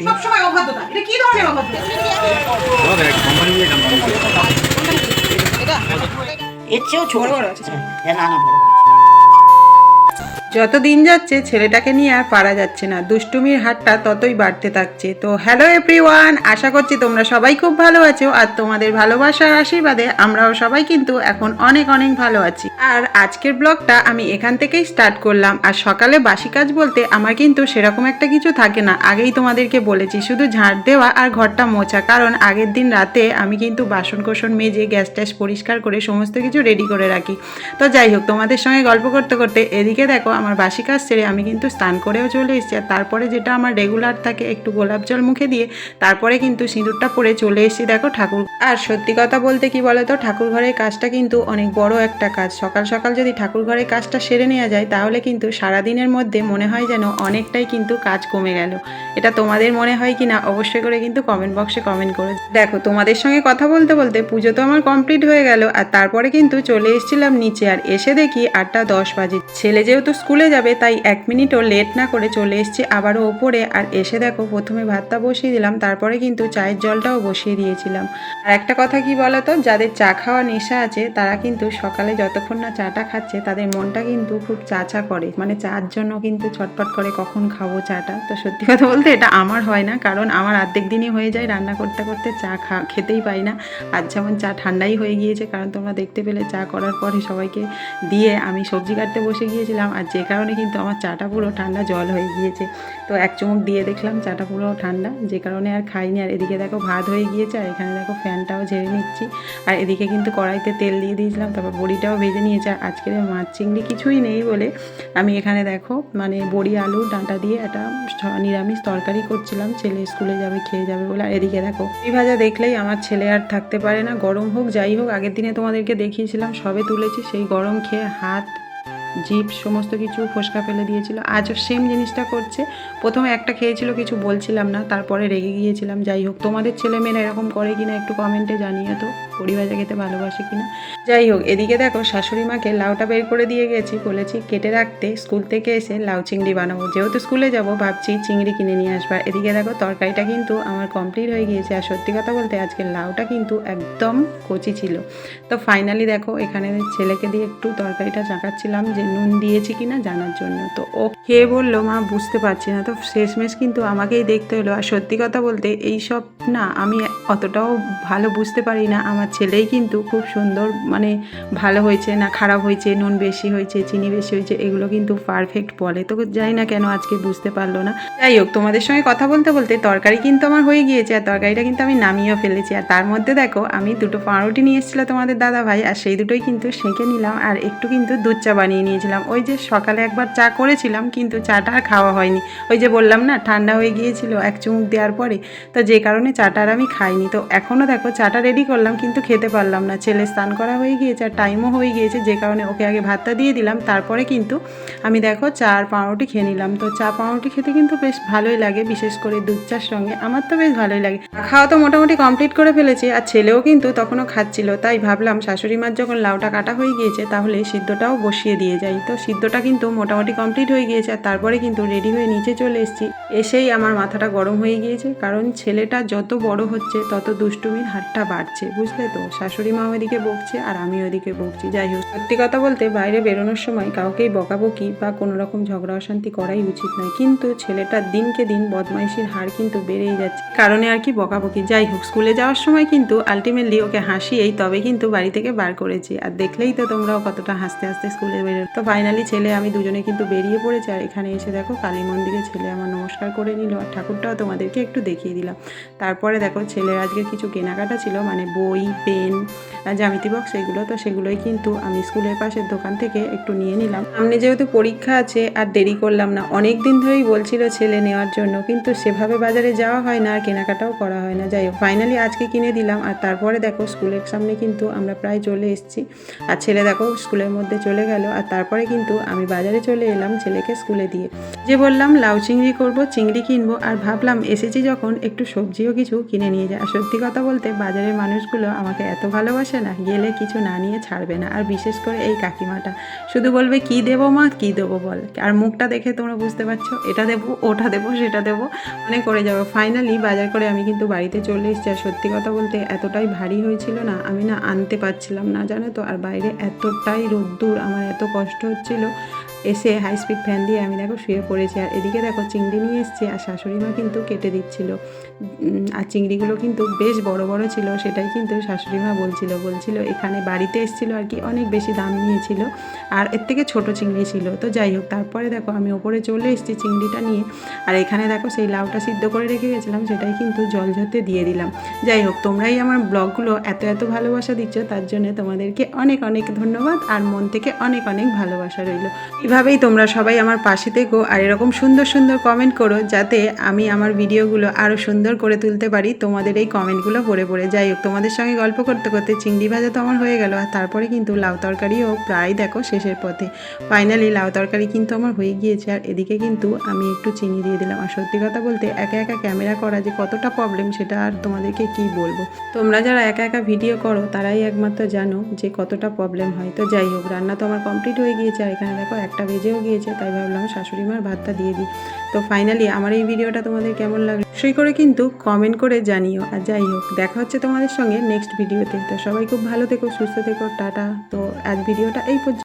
সবসময় অবাধ্যতা, এটা কি ধরনের অবাধ্যতা? এর চেয়েও ছোট বড় বড় আছে। না না বড় বড়। যত দিন যাচ্ছে ছেলেটাকে নিয়ে আর পারা যাচ্ছে না, দুষ্টুমির হারটা ততই বাড়তে থাকছে। তো হ্যালো এভরিওয়ান, আশা করছি তোমরা সবাই খুব ভালো আছো আর তোমাদের ভালোবাসার আশীর্বাদে আমরাও সবাই কিন্তু এখন অনেক অনেক ভালো আছি। আর আজকের ব্লগটা আমি এখান থেকেই স্টার্ট করলাম। আর সকালে বাসি কাজ বলতে আমার কিন্তু সেরকম একটা কিছু থাকে না, আগেই তোমাদেরকে বলেছি, শুধু ঝাঁট দেওয়া আর ঘরটা মোছা। কারণ আগের দিন রাতে আমি কিন্তু বাসন কোসন মেজে গ্যাস ট্যাস পরিষ্কার করে সমস্ত কিছু রেডি করে রাখি। তো যাই হোক, তোমাদের সঙ্গে গল্প করতে করতে এদিকে দেখো আমার বাসি কাজ সেরে আমি কিন্তু স্নান করেও চলে এসেছি। আর তারপরে যেটা আমার রেগুলার থাকে, একটু গোলাপ জল মুখে দিয়ে তারপরে কিন্তু সিঁদুরটা পরে চলে এসেছি দেখো ঠাকুর। আর সত্যি কথা বলতে কি বলতো, ঠাকুর ঘরের কাজটা কিন্তু অনেক বড় একটা কাজ। সকাল সকাল যদি ঠাকুর ঘরের কাজটা সেরে নেওয়া যায় তাহলে কিন্তু সারাদিনের মধ্যে মনে হয় যেন অনেকটাই কিন্তু কাজ কমে গেল। এটা তোমাদের মনে হয় কি না অবশ্যই করে কিন্তু কমেন্ট বক্সে কমেন্ট করো। দেখো তোমাদের সঙ্গে কথা বলতে বলতে পুজো তো আমার কমপ্লিট হয়ে গেল। আর তারপরে কিন্তু চলে এসেছিলাম নিচে। আর এসে দেখি 8:10 বাজে। ছেলে যেহেতু স্কুলে যাবে তাই 1 মিনিটও লেট না করে চলে এসেছি আবারও ওপরে। আর এসে দেখো প্রথমে ভাতটা বসিয়ে দিলাম, তারপরে কিন্তু চায়ের জলটাও বসিয়ে দিয়েছিলাম। আর একটা কথা কি বলতো, যাদের চা খাওয়া নেশা আছে তারা কিন্তু সকালে যতক্ষণ না চাটা খাচ্ছে তাদের মনটা কিন্তু খুব চা করে, মানে চার জন্য কিন্তু ছটফট করে কখন খাবো চাটা। তো সত্যি কথা বলতে এটা আমার হয় না, কারণ আমার অর্ধেক দিনই হয়ে যায় রান্না করতে করতে চা খেতেই পাই না। আজ যেমন চা ঠান্ডাই হয়ে গিয়েছে, কারণ তোমরা দেখতে পেলে চা করার পরে সবাইকে দিয়ে আমি সবজি কাটতে বসে গিয়েছিলাম। আর যে কারণে কিন্তু আমার চাটা পুরো ঠান্ডা জল হয়ে গিয়েছে। তো এক চুমুক দিয়ে দেখলাম চাটা পুরো ঠান্ডা, যে কারণে আর খাইনি। আর এদিকে দেখো ভাত হয়ে গিয়েছে, আর এখানে দেখো ফ্যানটাও ঝেড়ে নিচ্ছি। আর এদিকে কিন্তু কড়াইতে তেল দিয়ে দিয়েছিলাম, তারপর বড়িটাও ভেজে নিয়েছে। আর আজকের মাছ চিংড়ি কিছুই নেই বলে আমি এখানে দেখো মানে বড়ি আলু ডাঁটা দিয়ে একটা নিরামিষ তরকারি করছিলাম, ছেলে স্কুলে যাবে খেয়ে যাবে বলে। আর এদিকে দেখো এই ভাজা দেখলেই আমার ছেলে আর থাকতে পারে না, গরম হোক যাই হোক। আগের দিনে তোমাদেরকে দেখিয়েছিলাম সবে তুলেছি, সেই গরম খেয়ে হাত জিভ সমস্ত কিছু ফোসকা ফেলে দিয়েছিল। আজও সেম জিনিসটা করছে। প্রথমে একটা খেয়েছিল, কিছু বলছিলাম না, তারপরে রেগে গিয়েছিলাম। যাই হোক, তোমাদের ছেলেমেয়েরা এরকম করে কিনা একটু কমেন্টে জানিয়ে তো, বড়ি ভাজা খেতে ভালোবাসে কিনা। যাই হোক, এদিকে দেখো শাশুড়ি মাকে লাউটা বের করে দিয়ে গেছি, বলেছি কেটে রাখতে, স্কুল থেকে এসে লাউ চিংড়ি বানাবো। যেহেতু স্কুলে যাব ভাবছি চিংড়ি কিনে নিয়ে আসবার। এদিকে দেখো তরকারিটা কিন্তু আমার কমপ্লিট হয়ে গিয়েছে। আর সত্যি কথা বলতে আজকে লাউটা কিন্তু একদম কচি ছিল। তো ফাইনালি দেখো এখানে ছেলেকে দিয়ে একটু তরকারিটা চাকাচ্ছিলাম যে নুন দিয়েছি কিনা জানার জন্য। তো ও খেয়ে বললো মা বুঝতে পারছি না। তো শেষমেশ কিন্তু আমাকেই দেখতে হলো। আর সত্যি কথা বলতে এই সব না আমি অতটাও ভালো বুঝতে পারি না, আমার ছেলেই কিন্তু খুব সুন্দর মানে ভালো হয়েছে না খারাপ হয়েছে, নুন বেশি হয়েছে চিনি বেশি হয়েছে এগুলো কিন্তু পারফেক্ট বলে। তো জানি না কেন আজকে বুঝতে পারলো না। যাই হোক, তোমাদের সঙ্গে কথা বলতে বলতে তরকারি কিন্তু আমার হয়ে গিয়েছে। আর তরকারিটা কিন্তু আমি নামিয়েও ফেলেছি। আর তার মধ্যে দেখো আমি দুটো পাউরুটি নিয়ে এসেছিলো তোমাদের দাদা ভাই, আর সেই দুটোই কিন্তু সেঁকে নিলাম। আর একটু কিন্তু দুধ চা বানিয়ে নিয়েছিলাম। ওই যে সকালে একবার চা করেছিলাম কিন্তু চাটা আর খাওয়া হয়নি, ওই যে বললাম না ঠান্ডা হয়ে গিয়েছিল এক চুমুক দেওয়ার পরে, তো যে কারণে চাটা আর আমি খাইনি। তো এখনও দেখো চাটা রেডি করলাম কিন্তু খেতে পারলাম না। ছেলে স্নান করা হয়ে গিয়েছে আর টাইমও হয়ে গিয়েছে, যে কারণে ওকে আগে ভাতটা দিয়ে দিলাম, তারপরে কিন্তু আমি দেখো চা আর পাউরুটি খেয়ে নিলাম। তো চা পাউরুটি খেতে কিন্তু বেশ ভালোই লাগে, বিশেষ করে দুধ চার সঙ্গে আমার তো বেশ ভালোই লাগে। খাওয়া তো মোটামুটি কমপ্লিট করে ফেলেছি, আর ছেলেও কিন্তু তখনও খাচ্ছিল। তাই ভাবলাম শাশুড়ি মার যখন লাউটা কাটা হয়ে গিয়েছে তাহলে সিদ্ধটাও বসিয়ে দিয়ে যাই। তো সিদ্ধটা কিন্তু মোটামুটি কমপ্লিট হয়ে গিয়েছে। আর তারপরে কিন্তু রেডি হয়ে নিচে চলে এসেছি। এসেই আমার মাথাটা গরম হয়ে গিয়েছে, কারণ ছেলেটা যত বড় হচ্ছে তত দুষ্টুমির হাতটা বাড়ছে, বুঝলে তো। শাশুড়ি মা ওইদিকে বকছে আর আমি ওইদিকে বকছি। যাই হোক, সত্যি কথা বলতে বাইরে বেরোনোর সময় কাউকেই বকাবকি বা কোনো রকম ঝগড়া অশান্তি করাই উচিত নয়, কিন্তু ছেলেটার দিনকে দিন বদমাইশির হার কিন্তু বেড়েই যাচ্ছে, কারণে আর কি বকাবকি। যাই হোক, স্কুলে যাওয়ার সময় কিন্তু আলটিমেটলি ওকে হাসিয়েই তবে কিন্তু বাড়ি থেকে বার করেছি। আর দেখলেই তো তোমরাও কতটা হাসতে হাসতে স্কুলে বেরো। তো ফাইনালি ছেলে আমি দুজনে কিন্তু বেরিয়ে পড়েছি। আর এখানে এসে দেখো কালী মন্দিরে ছেলে আমার নমস্কার করে নিল, আর ঠাকুরটাও তোমাদেরকে একটু দেখিয়ে দিলাম। তারপরে দেখো ছেলের আজকে কিছু কেনাকাটা ছিল, মানে বই পেন জ্যামিতি বক্স এগুলো, তো সেগুলোই কিন্তু আমি স্কুলের পাশের দোকান থেকে একটু নিয়ে নিলাম। সামনে যেহেতু পরীক্ষা আছে আর দেরি করলাম না, অনেক দিন ধরেই বলছিল ছেলে নেওয়ার জন্য, কিন্তু সেভাবে বাজারে যাওয়া হয় না আর কেনাকাটাও করা হয় না। যাই হোক, ফাইনালি আজকে কিনে দিলাম। আর তারপরে দেখো স্কুলের সামনে কিন্তু আমরা প্রায় চলে এসেছি। আর ছেলে দেখো স্কুলের মধ্যে চলে গেল। আর তারপরে কিন্তু আমি বাজারে চলে এলাম ছেলেকে স্কুলে দিয়ে। যে বললাম লাউ চিংড়ি করবো, চিংড়ি কিনবো, আর ভাবলাম এসেছি যখন একটু সবজিও কিছু কিনে নিয়ে যায়। আর সত্যি কথা বলতে বাজারের মানুষগুলো আমাকে এত ভালোবাসে আসে না, গেলে কিছু না নিয়ে ছাড়বে না। আর বিশেষ করে এই কাকিমাটা শুধু বলবে কি দেবো মা, কি দেবো বল। আর মুখটা দেখে তোমরা বুঝতে পারছো, এটা দেবো, ওটা দেবো, সেটা দেবো, মানে করে যাবো। ফাইনালি বাজার করে আমি কিন্তু বাড়িতে চলে এসেছি। আর সত্যি কথা বলতে এতটাই ভারী হয়েছিল না, আমি না আনতে পারছিলাম না, জানো তো। আর বাইরে এতটাই রোদ্দুর, আমার এত কষ্ট হচ্ছিল। এসে হাই স্পিড ফ্যান দিয়ে আমি দেখো শুয়ে পড়েছি। আর এদিকে দেখো চিংড়ি নিয়ে এসেছি, আর শাশুড়ি মা কিন্তু কেটে দিচ্ছিল। আর চিংড়িগুলো কিন্তু বেশ বড় বড় ছিল, সেটাই কিন্তু শাশুড়ি মা বলছিল এখানে বাড়িতে এসেছিলো আর কি, অনেক বেশি দাম নিয়েছিল, আর এর থেকে ছোট চিংড়ি ছিল। তো যাই হোক, তারপরে দেখো আমি ওপরে চলে এসেছি চিংড়িটা নিয়ে। আর এখানে দেখো সেই লাউটা সিদ্ধ করে রেখে গেছিলাম, সেটাই কিন্তু জল ঝরতে দিয়ে দিলাম। যাই হোক, তোমরাই আমার ব্লগগুলো এত ভালোবাসা দিচ্ছ, তার জন্য তোমাদেরকে অনেক অনেক ধন্যবাদ, আর মন থেকে অনেক অনেক ভালোবাসা রইল। এভাবেই তোমরা সবাই আমার পাশে থেকো, আর এরকম সুন্দর সুন্দর কমেন্ট করো, যাতে আমি আমার ভিডিওগুলো আরও সুন্দর করে তুলতে পারি তোমাদের এই কমেন্টগুলো পড়ে পড়ে। যাই হোক, তোমাদের সঙ্গে গল্প করতে করতে চিংড়ি ভাজা তো আমার হয়ে গেল, আর তারপরে কিন্তু লাউ তরকারিও প্রায় দেখো শেষের পথে। ফাইনালি লাউ তরকারি কিন্তু আমার হয়ে গিয়েছে। আর এদিকে কিন্তু আমি একটু চিনি দিয়ে দিলাম। আর সত্যি কথা বলতে একা একা ক্যামেরা করা যে কতটা প্রবলেম, সেটা আর তোমাদেরকে কি বলবো। তোমরা যারা একা একা ভিডিও করো তারাই একমাত্র জানো যে কতটা প্রবলেম হয়। তো যাই হোক, রান্না তো আমার কমপ্লিট হয়ে গিয়েছে। আর এখানে দেখো 1টা বেজেও গিয়েছে, তাই ভাবলাম শাশুড়ি মার ভাতটা দিয়ে দিই। তো ফাইনালি আমার এই ভিডিওটা তোমাদের কেমন লাগলো সেই করে কিন্তু কমেন্ট করে জানিও। আর যাই হোক, দেখা হচ্ছে তোমাদের সঙ্গে নেক্সট ভিডিওতে। তো সবাই খুব ভালো থেকো, সুস্থ থেকো, টাটা। তো আজ ভিডিওটা এই পর্যন্ত।